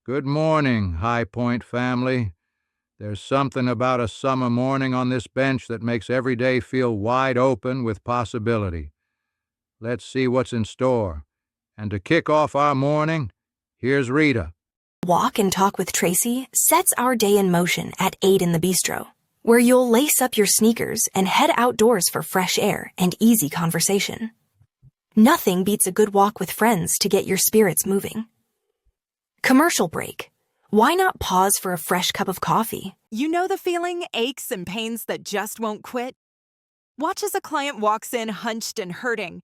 Good morning, High Point family. There's something about a summer morning on this bench that makes every day feel wide open with possibility. Let's see what's in store. And to kick off our morning, here's Rita. Walk and Talk with Tracy sets our day in motion at 8 in the bistro, where you'll lace up your sneakers and head outdoors for fresh air and easy conversation. Nothing beats a good walk with friends to get your spirits moving. Commercial break. Why not pause for a fresh cup of coffee? You know the feeling, aches and pains that just won't quit? Watch as a client walks in hunched and hurting.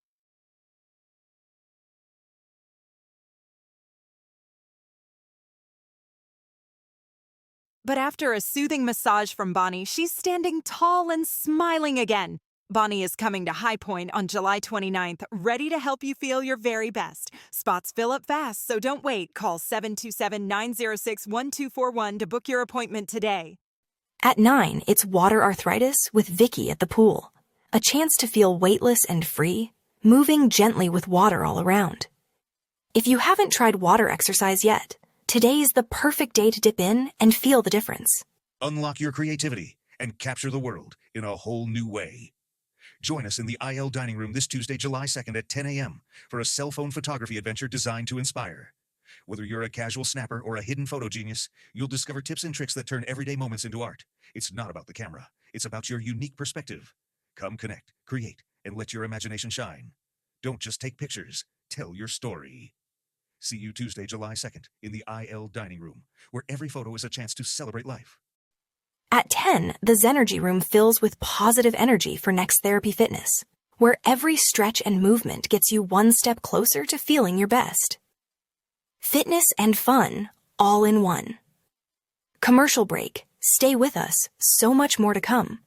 But after a soothing massage from Bonnie, she's standing tall and smiling again. Bonnie is coming to High Point on July 29th, ready to help you feel your very best. Spots fill up fast, so don't wait. Call 727-906-1241 to book your appointment today. At 9, it's water arthritis with Vicky at the pool. A chance to feel weightless and free, moving gently with water all around. If you haven't tried water exercise yet, today's the perfect day to dip in and feel the difference. Unlock your creativity and capture the world in a whole new way. Join us in the IL Dining Room this Tuesday, July 2nd at 10 a.m. for a cell phone photography adventure designed to inspire. Whether you're a casual snapper or a hidden photo genius, you'll discover tips and tricks that turn everyday moments into art. It's not about the camera. It's about your unique perspective. Come connect, create, and let your imagination shine. Don't just take pictures. Tell your story. See you Tuesday, July 2nd in the IL Dining Room, where every photo is a chance to celebrate life. At 10, the Zenergy Room fills with positive energy for Next Therapy Fitness, where every stretch and movement gets you one step closer to feeling your best. Fitness and fun, all in one. Commercial break. Stay with us. So much more to come.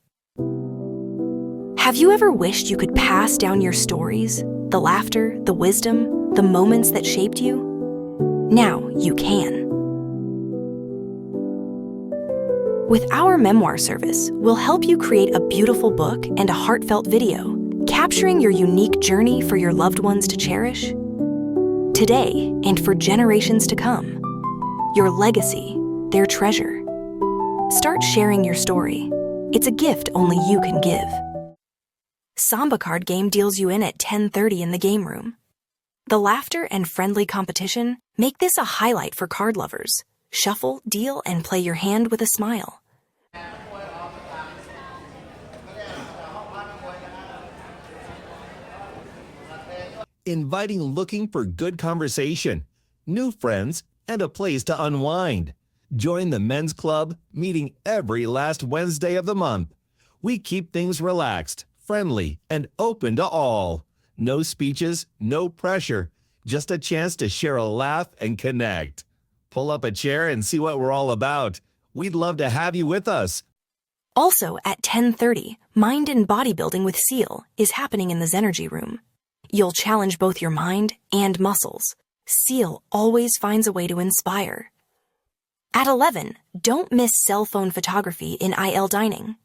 Have you ever wished you could pass down your stories, the laughter, the wisdom, the moments that shaped you? Now you can. With our memoir service, we'll help you create a beautiful book and a heartfelt video, capturing your unique journey for your loved ones to cherish today and for generations to come. Your legacy, their treasure. Start sharing your story. It's a gift only you can give. Samba card game deals you in at 10:30 in the game room. The laughter and friendly competition make this a highlight for card lovers. Shuffle, deal, and play your hand with a smile. Inviting looking for good conversation, new friends, and a place to unwind. Join the men's club, meeting every last Wednesday of the month. We keep things relaxed, friendly, and open to all. No speeches, no pressure, just a chance to share a laugh and connect. Pull up a chair and see what we're all about. We'd love to have you with us. Also at 10:30, Mind and Bodybuilding with Seal is happening in the Zenergy Room. You'll challenge both your mind and muscles. Seal always finds a way to inspire. At 11, don't miss cell phone photography in IL Dining.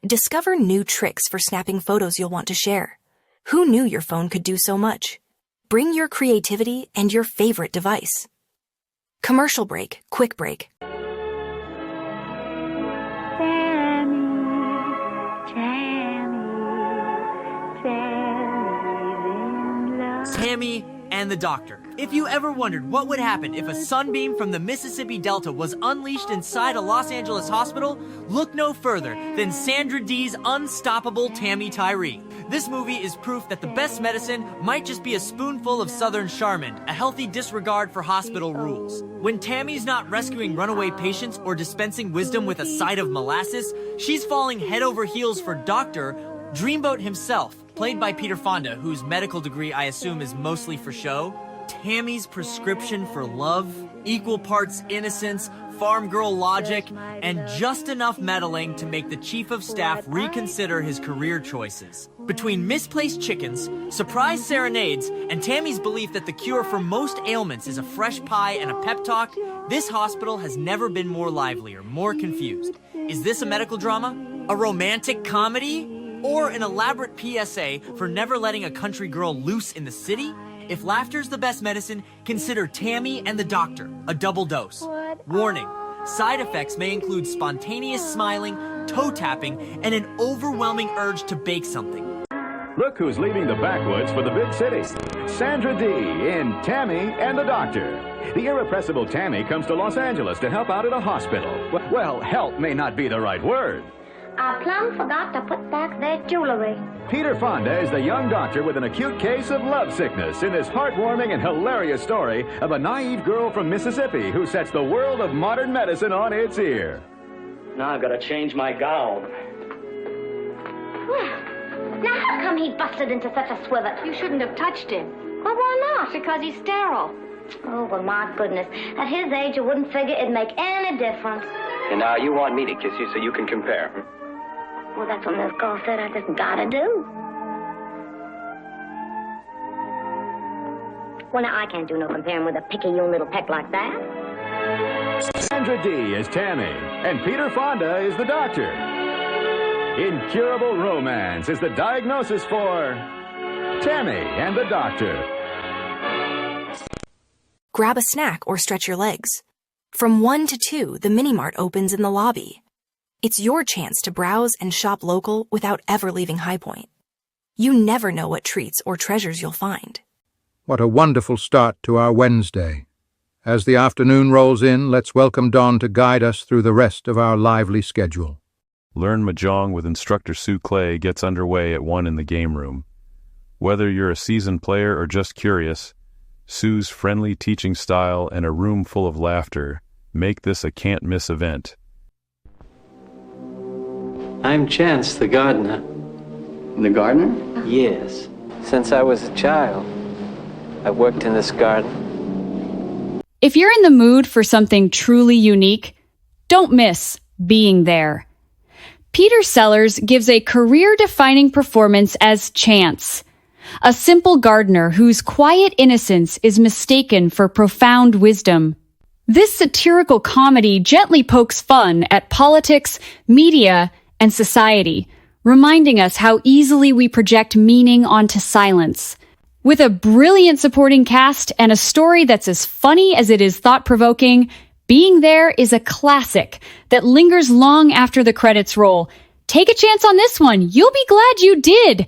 Discover new tricks for snapping photos you'll want to share. Who knew your phone could do so much? Bring your creativity and your favorite device. Commercial break, quick break. Tammy and the Doctor. If you ever wondered what would happen if a sunbeam from the Mississippi Delta was unleashed inside a Los Angeles hospital, look no further than Sandra Dee's unstoppable Tammy Tyree. This movie is proof that the best medicine might just be a spoonful of Southern Charmin, a healthy disregard for hospital rules. When Tammy's not rescuing runaway patients or dispensing wisdom with a side of molasses, she's falling head over heels for Dr. Dreamboat himself, played by Peter Fonda, whose medical degree I assume is mostly for show. Tammy's prescription for love, equal parts innocence, farm girl logic, and just enough meddling to make the chief of staff reconsider his career choices. Between misplaced chickens, surprise serenades, and Tammy's belief that the cure for most ailments is a fresh pie and a pep talk, this hospital has never been more lively or more confused. Is this a medical drama? A romantic comedy? Or an elaborate PSA for never letting a country girl loose in the city? If laughter's the best medicine, consider Tammy and the Doctor, a double dose. Warning, side effects may include spontaneous smiling, toe tapping, and an overwhelming urge to bake something. Look who's leaving the backwoods for the big city. Sandra Dee in Tammy and the Doctor. The irrepressible Tammy comes to Los Angeles to help out at a hospital. Well, help may not be the right word. I plumb forgot to put back their jewelry. Peter Fonda is the young doctor with an acute case of lovesickness in this heartwarming and hilarious story of a naive girl from Mississippi who sets the world of modern medicine on its ear. Now I've got to change my gown. Well, now how come he busted into such a swivet? You shouldn't have touched him. Well, why not? Because he's sterile. Oh, well, my goodness. At his age, you wouldn't figure it'd make any difference. And now you want me to kiss you so you can compare. Well, that's what Miss Cole said I just gotta do. Well, now, I can't do no comparing with a picayune little peck like that. Sandra Dee is Tammy, and Peter Fonda is the doctor. Incurable romance is the diagnosis for Tammy and the Doctor. Grab a snack or stretch your legs. From 1 to 2, the Mini-Mart opens in the lobby. It's your chance to browse and shop local without ever leaving High Point. You never know what treats or treasures you'll find. What a wonderful start to our Wednesday. As the afternoon rolls in, let's welcome Dawn to guide us through the rest of our lively schedule. Learn Mahjong with instructor Sue Clay gets underway at 1 in the game room. Whether you're a seasoned player or just curious, Sue's friendly teaching style and a room full of laughter make this a can't-miss event. I'm Chance, the gardener. The gardener? Yes. Since I was a child, I've worked in this garden. If you're in the mood for something truly unique, don't miss being there. Peter Sellers gives a career-defining performance as Chance, a simple gardener whose quiet innocence is mistaken for profound wisdom. This satirical comedy gently pokes fun at politics, media, and society, reminding us how easily we project meaning onto silence. With a brilliant supporting cast and a story that's as funny as it is thought-provoking, Being There is a classic that lingers long after the credits roll. Take a chance on this one. You'll be glad you did.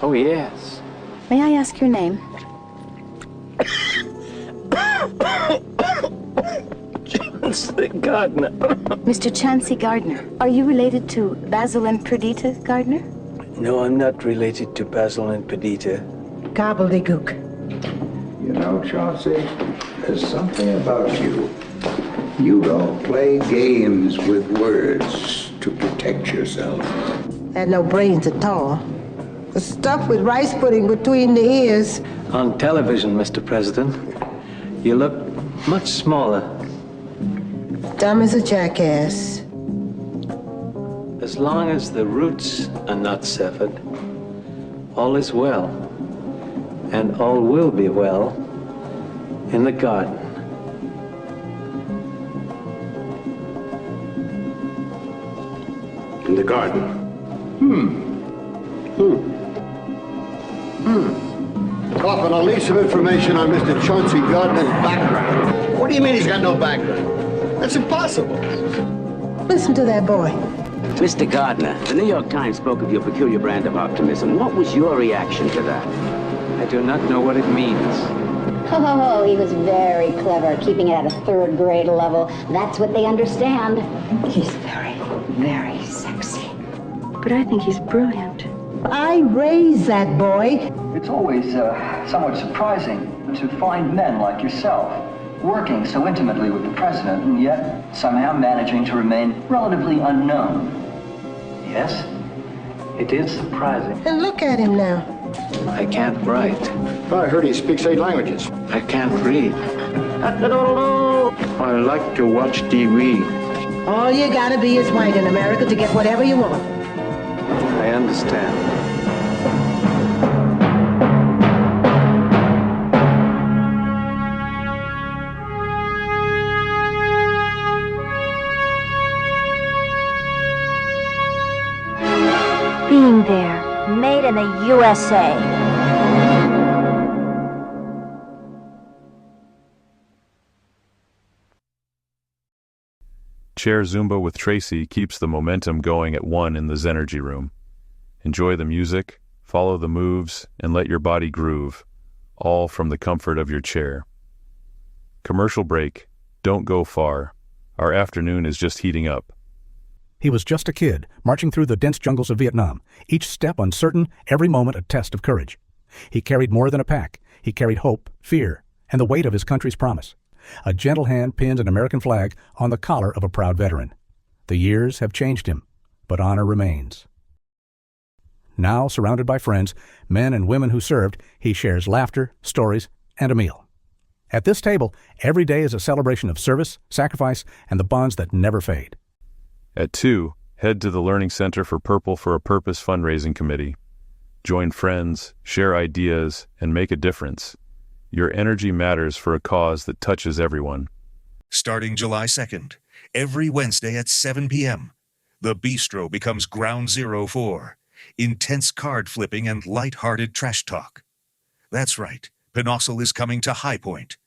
Oh, yes. May I ask your name? Chancey Gardner. Mr. Chancey Gardner. Are you related to Basil and Perdita Gardner? No, I'm not related to Basil and Perdita. Gobbledygook. You know, Chauncey, there's something about you. You don't play games with words to protect yourself. Had no brains at all. The stuff with rice pudding between the ears. On television, Mr. President, you look much smaller. Dumb as a jackass. As long as the roots are not severed, all is well, and all will be well in the garden. In the garden. Coffin, I'll need some information on Mr. Chauncey Gardner's background. What do you mean he's got no background? That's impossible. Listen to that boy. Mr. Gardner, the New York Times spoke of your peculiar brand of optimism. What was your reaction to that? I do not know what it means. Oh, he was very clever, keeping it at a third grade level. That's what they understand. He's very, very sexy. But I think he's brilliant. I raised that boy. It's always somewhat surprising to find men like yourself working so intimately with the president and yet somehow managing to remain relatively unknown. Yes, it is surprising. And look at him now. I can't write. I heard he speaks 8 languages. I can't read. I like to watch TV. All you gotta be is white in America to get whatever you want. I understand. Being There, made in the USA. Chair Zumba with Tracy keeps the momentum going at 1 in the Zenergy room. Enjoy the music, follow the moves, and let your body groove, all from the comfort of your chair. Commercial break. Don't go far. Our afternoon is just heating up. He was just a kid, marching through the dense jungles of Vietnam, each step uncertain, every moment a test of courage. He carried more than a pack. He carried hope, fear, and the weight of his country's promise. A gentle hand pinned an American flag on the collar of a proud veteran. The years have changed him, but honor remains. Now, surrounded by friends, men and women who served, he shares laughter, stories, and a meal. At this table, every day is a celebration of service, sacrifice, and the bonds that never fade. At 2, head to the Learning Center for Purple for a Purpose fundraising committee. Join friends, share ideas, and make a difference. Your energy matters for a cause that touches everyone. Starting July 2nd, every Wednesday at 7 p.m., the Bistro becomes ground zero for intense card flipping and light-hearted trash talk. That's right, Pinoxle is coming to High Point.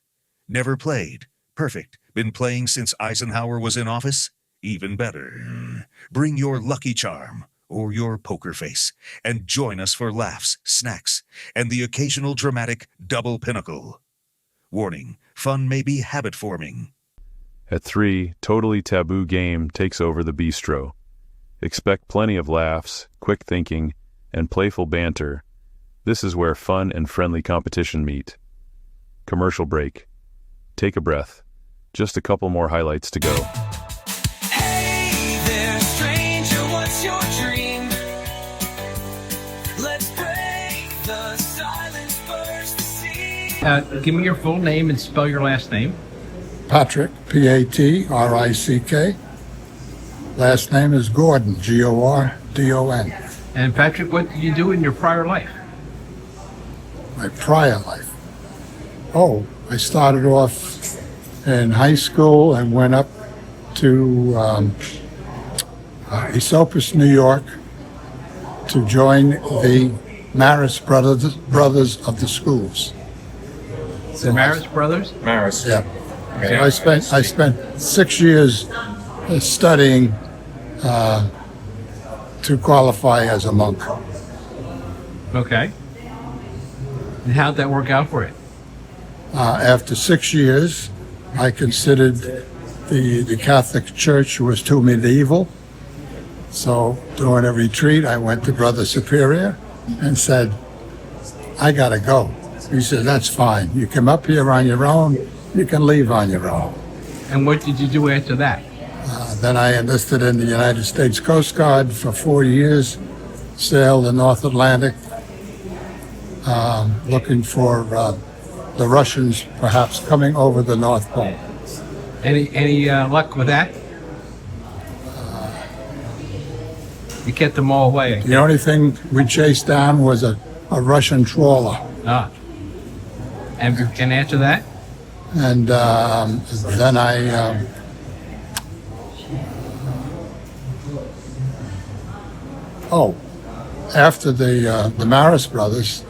Never played? Perfect. Been playing since Eisenhower was in office? Even better. Bring your lucky charm or your poker face and join us for laughs, snacks, and the occasional dramatic double pinnacle. Warning, fun may be habit-forming. At 3, Totally Taboo Game takes over the Bistro. Expect plenty of laughs, quick thinking, and playful banter. This is where fun and friendly competition meet. Commercial break. Take a breath. Just a couple more highlights to go. Hey there, stranger, what's your dream? Let's break the silence first to see. Give me your full name and spell your last name. Patrick, P-A-T-R-I-C-K. Last name is Gordon, G-O-R-D-O-N. And Patrick, what did you do in your prior life? My prior life? Oh, I started off in high school and went up to Esopus, New York to join the Maris brothers of the schools. The Maris brothers? Maris. Yeah. Okay. So I spent 6 years studying to qualify as a monk. Okay. And how'd that work out for you? After 6 years, I considered the Catholic Church was too medieval. So during a retreat, I went to Brother Superior and said, I gotta go. He said, that's fine. You come up here on your own, you can leave on your own. And what did you do after that? Then I enlisted in the United States Coast Guard for 4 years, sailed the North Atlantic, looking for the Russians perhaps coming over the North Pole. Any luck with that? You kept them all away. The only thing we chased down was a Russian trawler. Ah. And after that? And then I after the Maris brothers,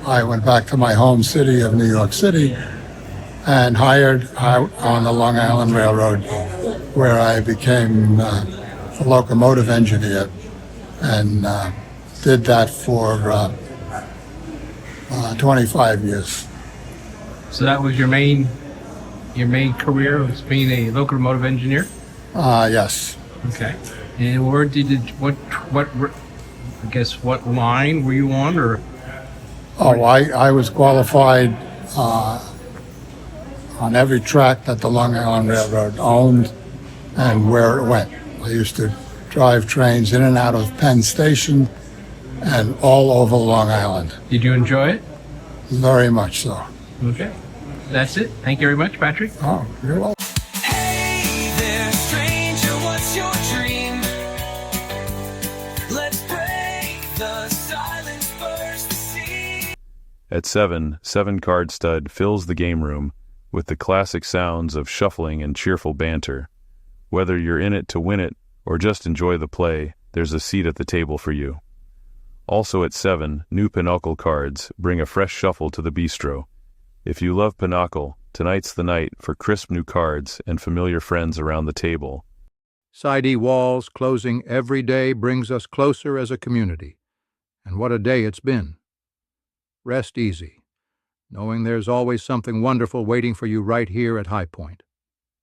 I went back to my home city of New York City and hired out on the Long Island Railroad, where I became a locomotive engineer and did that for 25 years. So that was your main career, was being a locomotive engineer? Yes. Okay. And where did it, what line were you on, or? Oh, I was qualified on every track that the Long Island Railroad owned and where it went. I used to drive trains in and out of Penn Station and all over Long Island. Did you enjoy it? Very much so. Okay. That's it. Thank you very much, Patrick. Oh, you're welcome. Hey there, stranger, what's your dream? Let's break the silence first to see. At 7, 7-card stud fills the game room with the classic sounds of shuffling and cheerful banter. Whether you're in it to win it or just enjoy the play, there's a seat at the table for you. Also at 7, new Pinochle cards bring a fresh shuffle to the bistro. If you love Pinochle, tonight's the night for crisp new cards and familiar friends around the table. Sidey walls closing every day brings us closer as a community. And what a day it's been. Rest easy, knowing there's always something wonderful waiting for you right here at High Point.